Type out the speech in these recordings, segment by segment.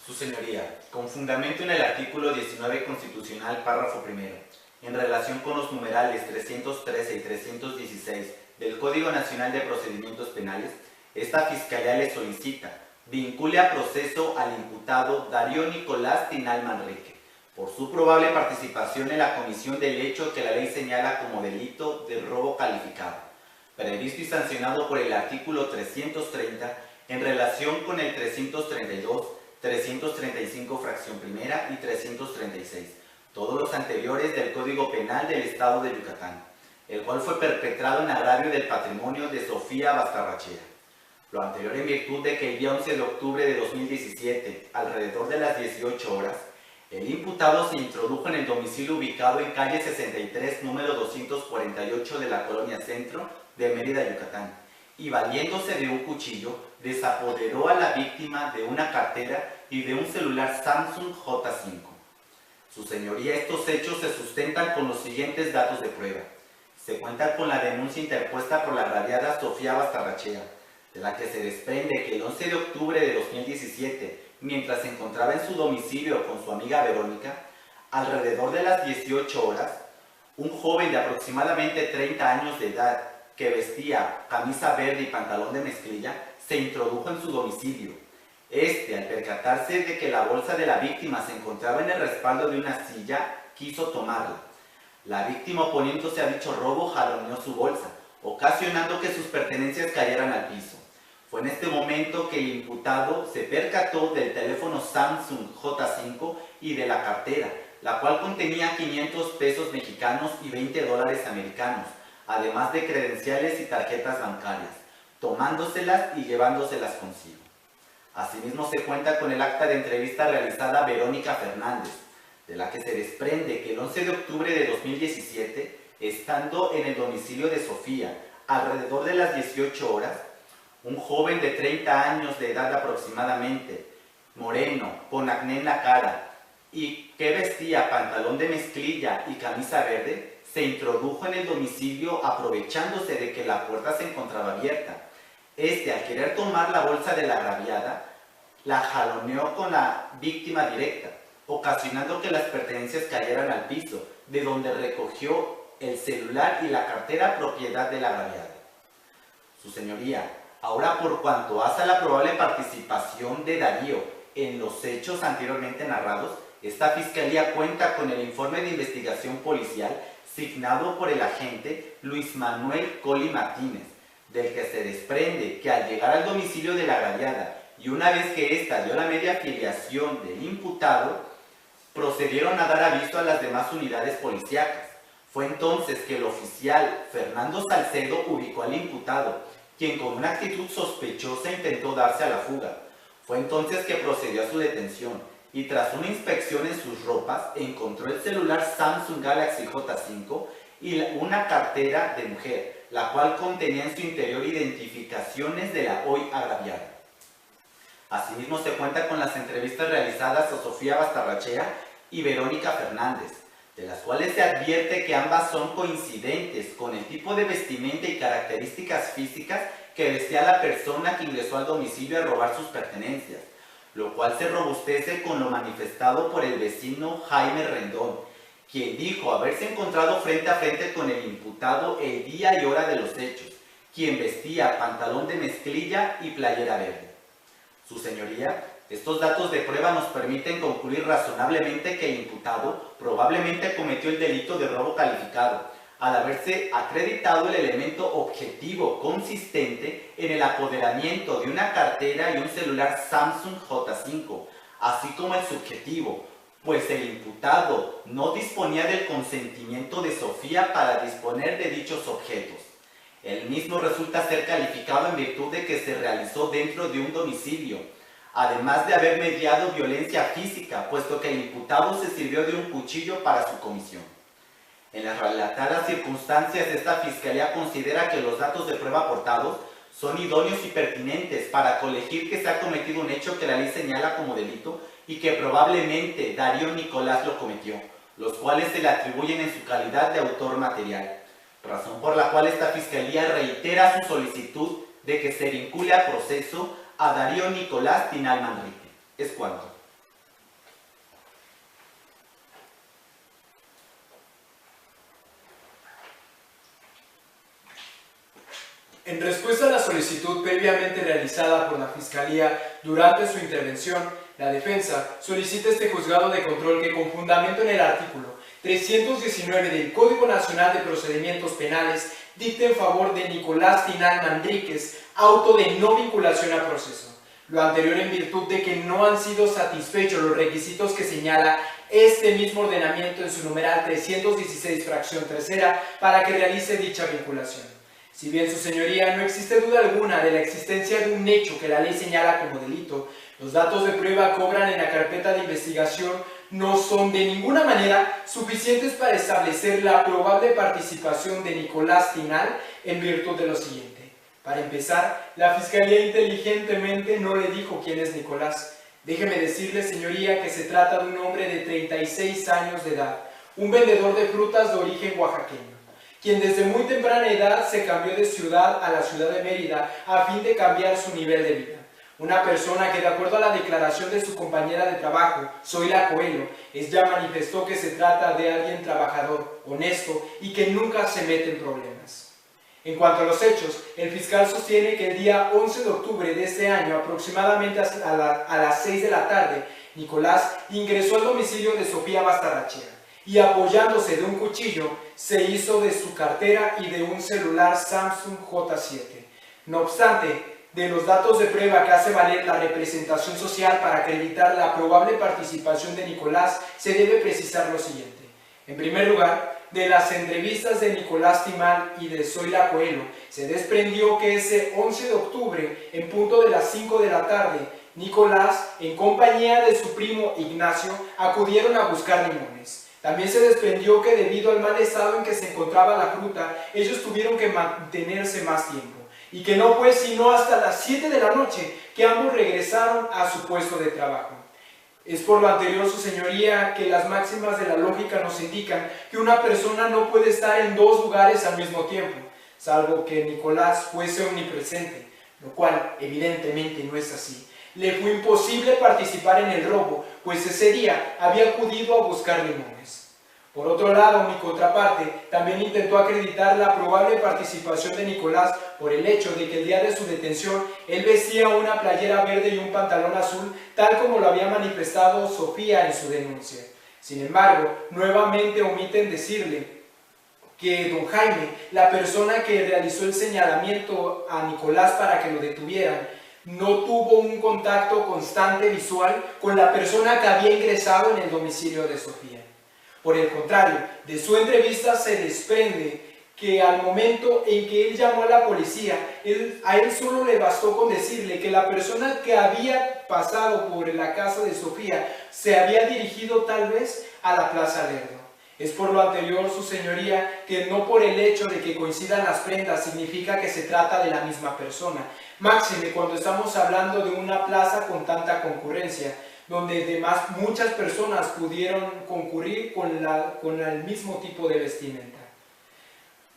Su Señoría, con fundamento en el artículo 19 constitucional, párrafo primero, en relación con los numerales 313 y 316 del Código Nacional de Procedimientos Penales, esta Fiscalía le solicita vincule a proceso al imputado Darío Nicolás Tinal Manrique por su probable participación en la comisión del hecho que la ley señala como delito de robo calificado, previsto y sancionado por el artículo 330 en relación con el 332, 335 fracción primera y 336, todos los anteriores del Código Penal del Estado de Yucatán, el cual fue perpetrado en agravio del patrimonio de Sofía Bastarrachea. Lo anterior en virtud de que el día 11 de octubre de 2017, alrededor de las 18 horas, el imputado se introdujo en el domicilio ubicado en calle 63, número 248 de la Colonia Centro de Mérida, Yucatán, y valiéndose de un cuchillo, desapoderó a la víctima de una cartera y de un celular Samsung J5. Su Señoría, estos hechos se sustentan con los siguientes datos de prueba. Se cuenta con la denuncia interpuesta por la agraviada Sofía Bastarrachea, de la que se desprende que el 11 de octubre de 2017, mientras se encontraba en su domicilio con su amiga Verónica, alrededor de las 18 horas, un joven de aproximadamente 30 años de edad, que vestía camisa verde y pantalón de mezclilla, se introdujo en su domicilio. Al percatarse de que la bolsa de la víctima se encontraba en el respaldo de una silla, quiso tomarla. La víctima, oponiéndose a dicho robo, jaloneó su bolsa, ocasionando que sus pertenencias cayeran al piso. Fue en este momento que el imputado se percató del teléfono Samsung J5 y de la cartera, la cual contenía 500 pesos mexicanos y 20 dólares americanos, además de credenciales y tarjetas bancarias, tomándoselas y llevándoselas consigo. Asimismo, se cuenta con el acta de entrevista realizada a Verónica Fernández, de la que se desprende que el 11 de octubre de 2017, estando en el domicilio de Sofía, alrededor de las 18 horas, un joven de 30 años de edad aproximadamente, moreno, con acné en la cara y que vestía pantalón de mezclilla y camisa verde, se introdujo en el domicilio aprovechándose de que la puerta se encontraba abierta. Al querer tomar la bolsa de la agraviada, la jaloneó con la víctima directa, ocasionando que las pertenencias cayeran al piso, de donde recogió el celular y la cartera propiedad de la agraviada. Su Señoría, ahora por cuanto hace a la probable participación de Darío en los hechos anteriormente narrados, esta Fiscalía cuenta con el informe de investigación policial signado por el agente Luis Manuel Coli Martínez, del que se desprende que al llegar al domicilio de la agraviada y una vez que ésta dio la media filiación del imputado, procedieron a dar aviso a las demás unidades policíacas. Fue entonces que el oficial Fernando Salcedo ubicó al imputado, quien con una actitud sospechosa intentó darse a la fuga. Fue entonces que procedió a su detención y tras una inspección en sus ropas encontró el celular Samsung Galaxy J5 y una cartera de mujer, la cual contenía en su interior identificaciones de la hoy agraviada. Asimismo, se cuenta con las entrevistas realizadas a Sofía Bastarrachea y Verónica Fernández, de las cuales se advierte que ambas son coincidentes con el tipo de vestimenta y características físicas que vestía la persona que ingresó al domicilio a robar sus pertenencias, lo cual se robustece con lo manifestado por el vecino Jaime Rendón, quien dijo haberse encontrado frente a frente con el imputado el día y hora de los hechos, quien vestía pantalón de mezclilla y playera verde. Su Señoría, estos datos de prueba nos permiten concluir razonablemente que el imputado probablemente cometió el delito de robo calificado, al haberse acreditado el elemento objetivo consistente en el apoderamiento de una cartera y un celular Samsung J5, así como el subjetivo, pues el imputado no disponía del consentimiento de Sofía para disponer de dichos objetos. El mismo resulta ser calificado en virtud de que se realizó dentro de un domicilio, además de haber mediado violencia física, puesto que el imputado se sirvió de un cuchillo para su comisión. En las relatadas circunstancias, esta Fiscalía considera que los datos de prueba aportados son idóneos y pertinentes para colegir que se ha cometido un hecho que la ley señala como delito y que probablemente Darío Nicolás lo cometió, los cuales se le atribuyen en su calidad de autor material, razón por la cual esta Fiscalía reitera su solicitud de que se vincule a proceso a Darío Nicolás Tinal Manrique. Es cuanto. En respuesta a la solicitud previamente realizada por la Fiscalía durante su intervención, la defensa solicita a este juzgado de control que, con fundamento en el artículo 319 del Código Nacional de Procedimientos Penales, dicte en favor de Nicolás Tinal Manríquez auto de no vinculación a proceso. Lo anterior en virtud de que no han sido satisfechos los requisitos que señala este mismo ordenamiento en su numeral 316 fracción tercera para que realice dicha vinculación. Si bien su señoría no existe duda alguna de la existencia de un hecho que la ley señala como delito, los datos de prueba que obran en la carpeta de investigación no son de ninguna manera suficientes para establecer la probable participación de Nicolás Tinal en virtud de lo siguiente. Para empezar, la Fiscalía inteligentemente no le dijo quién es Nicolás. Déjeme decirle, señoría, que se trata de un hombre de 36 años de edad, un vendedor de frutas de origen oaxaqueño, quien desde muy temprana edad se cambió de ciudad a la ciudad de Mérida a fin de cambiar su nivel de vida. Una persona que, de acuerdo a la declaración de su compañera de trabajo, Zoila Coelho, ya manifestó que se trata de alguien trabajador, honesto y que nunca se mete en problemas. En cuanto a los hechos, el fiscal sostiene que el día 11 de octubre de este año, aproximadamente a las 6 de la tarde, Nicolás ingresó al domicilio de Sofía Bastarrachea y, apoyándose de un cuchillo, se hizo de su cartera y de un celular Samsung J7. No obstante, de los datos de prueba que hace valer la representación social para acreditar la probable participación de Nicolás, se debe precisar lo siguiente. En primer lugar, de las entrevistas de Nicolás Tinal y de Zoila Coelho, se desprendió que ese 11 de octubre, en punto de las 5 de la tarde, Nicolás, en compañía de su primo Ignacio, acudieron a buscar limones. También se desprendió que, debido al mal estado en que se encontraba la fruta, ellos tuvieron que mantenerse más tiempo, y que no fue sino hasta las 7 de la noche que ambos regresaron a su puesto de trabajo. Es por lo anterior, su señoría, que las máximas de la lógica nos indican que una persona no puede estar en dos lugares al mismo tiempo, salvo que Nicolás fuese omnipresente, lo cual evidentemente no es así. Le fue imposible participar en el robo, pues ese día había acudido a buscar limones. Por otro lado, mi contraparte también intentó acreditar la probable participación de Nicolás por el hecho de que el día de su detención él vestía una playera verde y un pantalón azul, tal como lo había manifestado Sofía en su denuncia. Sin embargo, nuevamente omiten decirle que don Jaime, la persona que realizó el señalamiento a Nicolás para que lo detuvieran, no tuvo un contacto constante visual con la persona que había ingresado en el domicilio de Sofía. Por el contrario, de su entrevista se desprende que al momento en que él llamó a la policía, a él solo le bastó con decirle que la persona que había pasado por la casa de Sofía se había dirigido tal vez a la Plaza Lerdo. Es por lo anterior, su señoría, que no por el hecho de que coincidan las prendas significa que se trata de la misma persona. Máxime cuando estamos hablando de una plaza con tanta concurrencia, donde además muchas personas pudieron concurrir con el mismo tipo de vestimenta.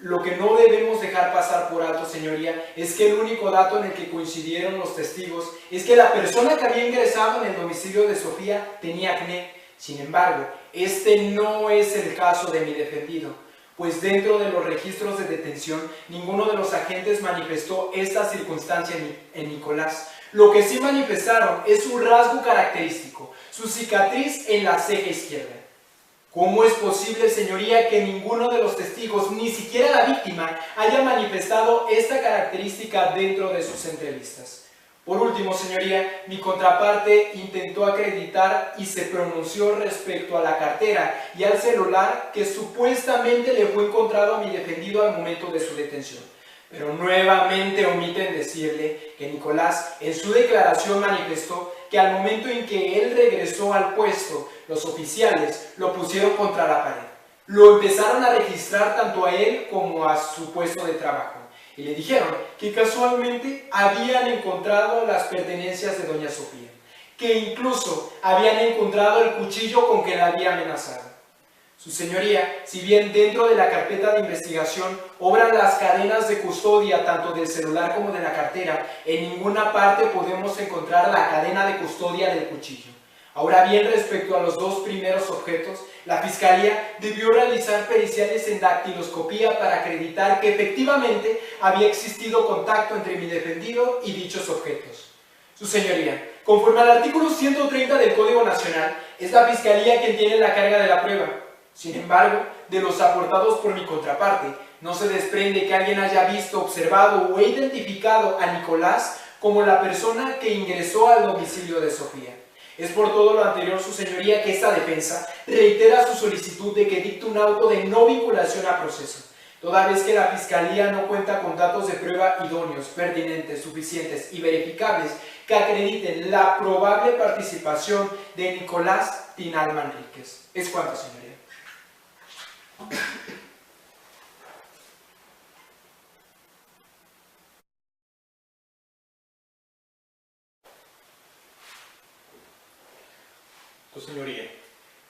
Lo que no debemos dejar pasar por alto, señoría, es que el único dato en el que coincidieron los testigos es que la persona que había ingresado en el domicilio de Sofía tenía acné. Sin embargo, este no es el caso de mi defendido, pues dentro de los registros de detención ninguno de los agentes manifestó esta circunstancia en Nicolás. Lo que sí manifestaron es un rasgo característico, su cicatriz en la ceja izquierda. ¿Cómo es posible, señoría, que ninguno de los testigos, ni siquiera la víctima, haya manifestado esta característica dentro de sus entrevistas? Por último, señoría, mi contraparte intentó acreditar y se pronunció respecto a la cartera y al celular que supuestamente le fue encontrado a mi defendido al momento de su detención. Pero nuevamente omiten decirle que Nicolás en su declaración manifestó que al momento en que él regresó al puesto, los oficiales lo pusieron contra la pared. Lo empezaron a registrar tanto a él como a su puesto de trabajo y le dijeron que casualmente habían encontrado las pertenencias de doña Sofía, que incluso habían encontrado el cuchillo con que la había amenazado. Su señoría, si bien dentro de la carpeta de investigación obran las cadenas de custodia tanto del celular como de la cartera, en ninguna parte podemos encontrar la cadena de custodia del cuchillo. Ahora bien, respecto a los dos primeros objetos, la Fiscalía debió realizar periciales en dactiloscopía para acreditar que efectivamente había existido contacto entre mi defendido y dichos objetos. Su Señoría, conforme al artículo 130 del Código Nacional, es la Fiscalía quien tiene la carga de la prueba. Sin embargo, de los aportados por mi contraparte, no se desprende que alguien haya visto, observado o identificado a Nicolás como la persona que ingresó al domicilio de Sofía. Es por todo lo anterior, Su Señoría, que esta defensa reitera su solicitud de que dicte un auto de no vinculación a proceso, toda vez que la Fiscalía no cuenta con datos de prueba idóneos, pertinentes, suficientes y verificables que acrediten la probable participación de Nicolás Tinal Manríquez. Es cuanto, Señoría. Tu Señoría,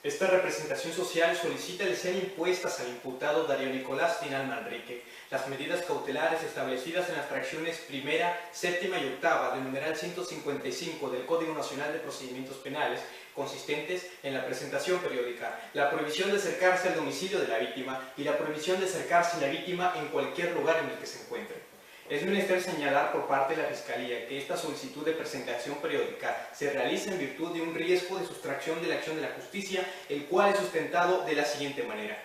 esta representación social solicita le sean impuestas al imputado Darío Nicolás Tinal Manrique las medidas cautelares establecidas en las fracciones primera, séptima y octava del numeral 155 del Código Nacional de Procedimientos Penales, consistentes en la presentación periódica, la prohibición de acercarse al domicilio de la víctima y la prohibición de acercarse a la víctima en cualquier lugar en el que se encuentre. Es menester señalar por parte de la Fiscalía que esta solicitud de presentación periódica se realiza en virtud de un riesgo de sustracción de la acción de la justicia, el cual es sustentado de la siguiente manera.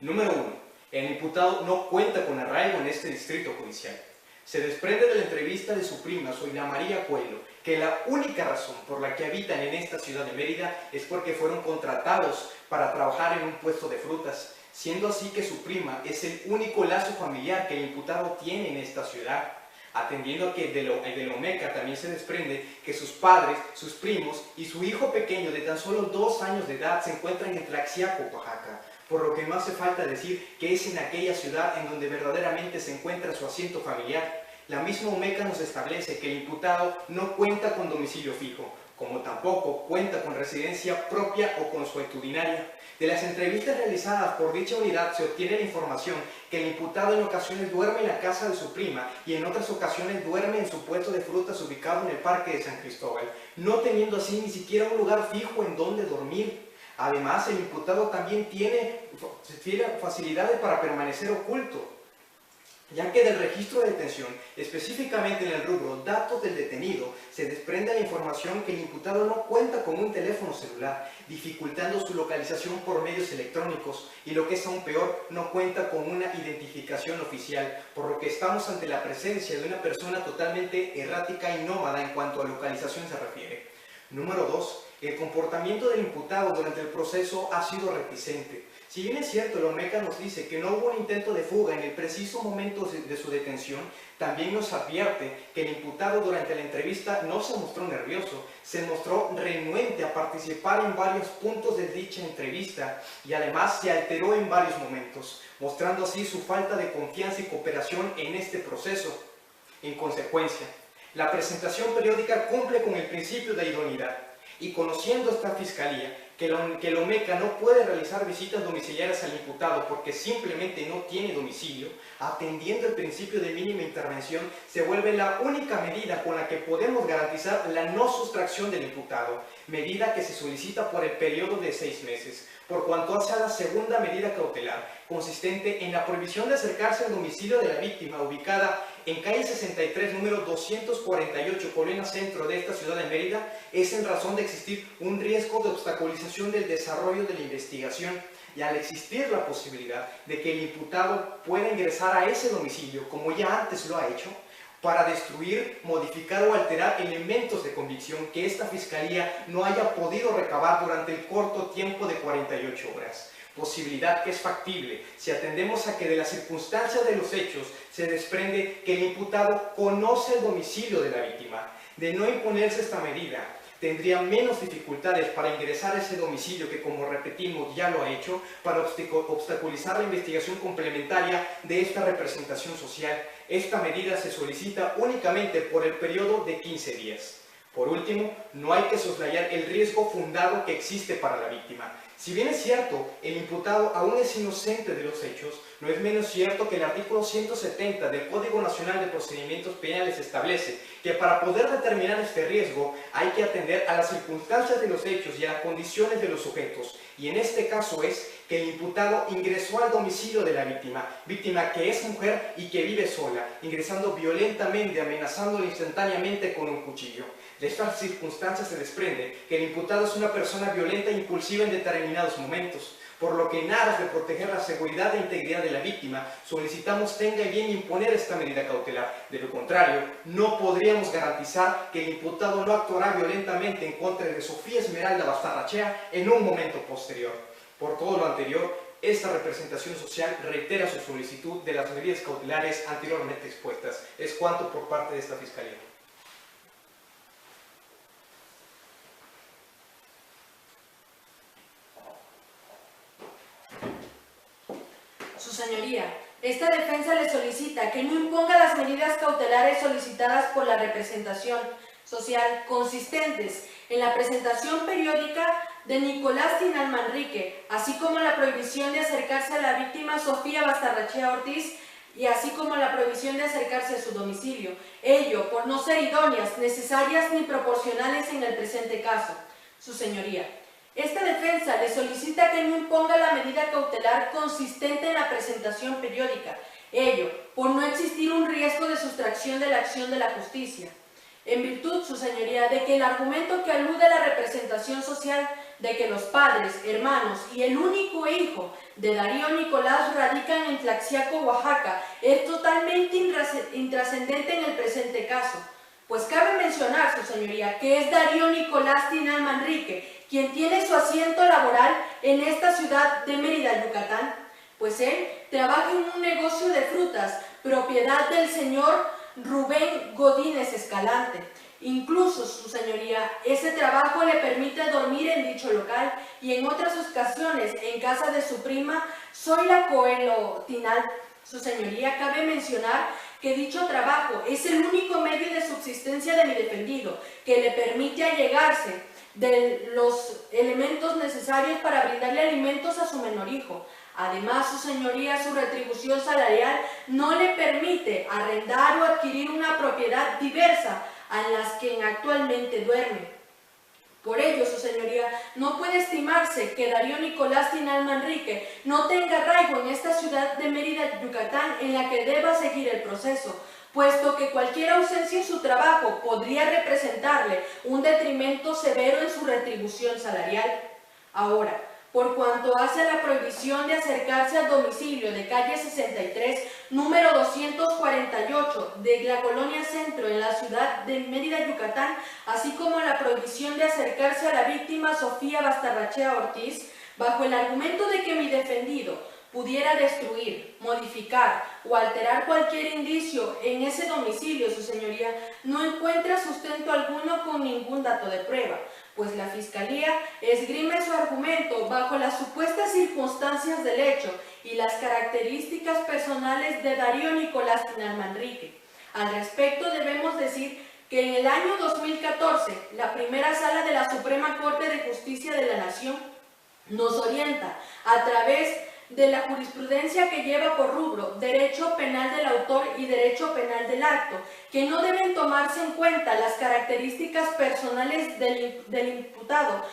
Número 1. El imputado no cuenta con arraigo en este distrito judicial. Se desprende de la entrevista de su prima, Zoila María Coelho, que la única razón por la que habitan en esta ciudad de Mérida es porque fueron contratados para trabajar en un puesto de frutas, siendo así que su prima es el único lazo familiar que el imputado tiene en esta ciudad, atendiendo a que de lo Meca también se desprende que sus padres, sus primos y su hijo pequeño de tan solo 2 años de edad se encuentran en Tlaxiaco, Oaxaca, por lo que no hace falta decir que es en aquella ciudad en donde verdaderamente se encuentra su asiento familiar. La misma Omeca nos establece que el imputado no cuenta con domicilio fijo, como tampoco cuenta con residencia propia o consuetudinaria. De las entrevistas realizadas por dicha unidad se obtiene la información que el imputado en ocasiones duerme en la casa de su prima y en otras ocasiones duerme en su puesto de frutas ubicado en el Parque de San Cristóbal, no teniendo así ni siquiera un lugar fijo en donde dormir. Además, el imputado también tiene facilidades para permanecer oculto, ya que del registro de detención, específicamente en el rubro datos del detenido, se desprende la información que el imputado no cuenta con un teléfono celular, dificultando su localización por medios electrónicos, y lo que es aún peor, no cuenta con una identificación oficial, por lo que estamos ante la presencia de una persona totalmente errática y nómada en cuanto a localización se refiere. Número 2. El comportamiento del imputado durante el proceso ha sido reticente. Si bien es cierto, la Omeca nos dice que no hubo un intento de fuga en el preciso momento de su detención, también nos advierte que el imputado durante la entrevista no se mostró nervioso, se mostró renuente a participar en varios puntos de dicha entrevista y además se alteró en varios momentos, mostrando así su falta de confianza y cooperación en este proceso. En consecuencia, la presentación periódica cumple con el principio de idoneidad y conociendo esta Fiscalía que la Omeca no puede realizar visitas domiciliarias al imputado porque simplemente no tiene domicilio, atendiendo el principio de mínima intervención, se vuelve la única medida con la que podemos garantizar la no sustracción del imputado, medida que se solicita por el periodo de 6 meses, por cuanto hace a la segunda medida cautelar, consistente en la prohibición de acercarse al domicilio de la víctima, ubicada en calle 63, número 248, Colonia Centro de esta ciudad de Mérida, es en razón de existir un riesgo de obstaculización del desarrollo de la investigación y al existir la posibilidad de que el imputado pueda ingresar a ese domicilio, como ya antes lo ha hecho, para destruir, modificar o alterar elementos de convicción que esta Fiscalía no haya podido recabar durante el corto tiempo de 48 horas. Posibilidad que es factible si atendemos a que de las circunstancias de los hechos se desprende que el imputado conoce el domicilio de la víctima. De no imponerse esta medida, tendría menos dificultades para ingresar a ese domicilio que, como repetimos, ya lo ha hecho, para obstaculizar la investigación complementaria de esta representación social. Esta medida se solicita únicamente por el periodo de 15 días. Por último, no hay que soslayar el riesgo fundado que existe para la víctima. Si bien es cierto, el imputado aún es inocente de los hechos, no es menos cierto que el artículo 170 del Código Nacional de Procedimientos Penales establece que para poder determinar este riesgo hay que atender a las circunstancias de los hechos y a las condiciones de los sujetos. Y en este caso es que el imputado ingresó al domicilio de la víctima que es mujer y que vive sola, ingresando violentamente, amenazándola instantáneamente con un cuchillo. De estas circunstancias se desprende que el imputado es una persona violenta e impulsiva en determinados momentos, por lo que en aras de proteger la seguridad e integridad de la víctima, solicitamos tenga bien imponer esta medida cautelar. De lo contrario, no podríamos garantizar que el imputado no actuará violentamente en contra de Sofía Esmeralda Bastarrachea en un momento posterior. Por todo lo anterior, esta representación social reitera su solicitud de las medidas cautelares anteriormente expuestas. Es cuanto por parte de esta Fiscalía. Su señoría, esta defensa le solicita que no imponga las medidas cautelares solicitadas por la representación social consistentes en la presentación periódica de Nicolás Tinal Manrique, así como la prohibición de acercarse a la víctima Sofía Bastarrachea Ortiz y así como la prohibición de acercarse a su domicilio, ello por no ser idóneas, necesarias ni proporcionales en el presente caso. Su señoría, esta defensa le solicita que no imponga la medida cautelar consistente en la presentación periódica, ello por no existir un riesgo de sustracción de la acción de la justicia. En virtud, su señoría, de que el argumento que alude a la representación social de que los padres, hermanos y el único hijo de Darío Nicolás radican en Tlaxiaco, Oaxaca, es totalmente intrascendente en el presente caso, pues cabe mencionar, su señoría, que es Darío Nicolás Tinal Manrique quien tiene su asiento laboral en esta ciudad de Mérida, Yucatán, pues él trabaja en un negocio de frutas, propiedad del señor Rubén Godínez Escalante. Incluso, su señoría, ese trabajo le permite dormir en dicho local y en otras ocasiones en casa de su prima Zoila Coelho Tinal. Su señoría, cabe mencionar que dicho trabajo es el único medio de subsistencia de mi defendido que le permite allegarse de los elementos necesarios para brindarle alimentos a su menor hijo. Además, su señoría, su retribución salarial no le permite arrendar o adquirir una propiedad diversa a las que actualmente duerme. Por ello, su señoría, no puede estimarse que Darío Nicolás Tinal Manrique no tenga arraigo en esta ciudad de Mérida, Yucatán, en la que deba seguir el proceso, puesto que cualquier ausencia en su trabajo podría representarle un detrimento severo en su retribución salarial. Ahora, por cuanto hace a la prohibición de acercarse al domicilio de calle 63, número 248 de la Colonia Centro en la ciudad de Mérida, Yucatán, así como la prohibición de acercarse a la víctima Sofía Bastarrachea Ortiz, bajo el argumento de que mi defendido pudiera destruir, modificar o alterar cualquier indicio en ese domicilio, su señoría, no encuentra sustento alguno con ningún dato de prueba, pues la Fiscalía esgrime su argumento bajo las supuestas circunstancias del hecho y las características personales de Darío Nicolás Tinal Manrique. Al respecto debemos decir que en el año 2014, la primera sala de la Suprema Corte de Justicia de la Nación nos orienta a través de la jurisprudencia que lleva por rubro derecho penal del autor y derecho penal del acto, que no deben tomarse en cuenta las características personales del imputado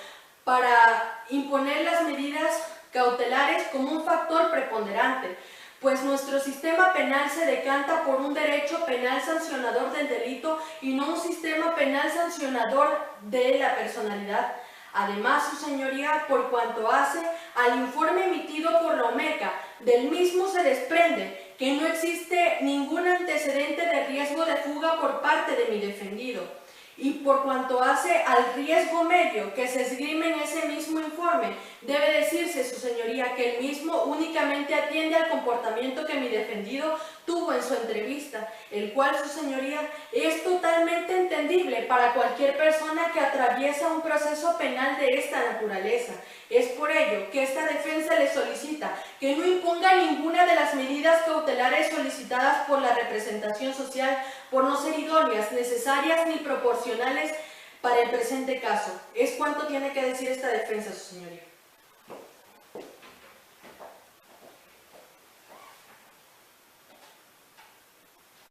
para imponer las medidas cautelares como un factor preponderante, pues nuestro sistema penal se decanta por un derecho penal sancionador del delito y no un sistema penal sancionador de la personalidad. Además, su señoría, por cuanto hace al informe emitido por la OMECA, del mismo se desprende que no existe ningún antecedente de riesgo de fuga por parte de mi defendido. Y por cuanto hace al riesgo medio que se esgrime en ese mismo informe, debe decirse, su señoría, que el mismo únicamente atiende al comportamiento que mi defendido tuvo en su entrevista, el cual, su señoría, es totalmente entendible para cualquier persona que atraviesa un proceso penal de esta naturaleza. Es por ello que esta defensa le solicita que no imponga ninguna de las medidas cautelares solicitadas por la representación social por no ser idóneas, necesarias ni proporcionales para el presente caso. Es cuanto tiene que decir esta defensa, su señoría.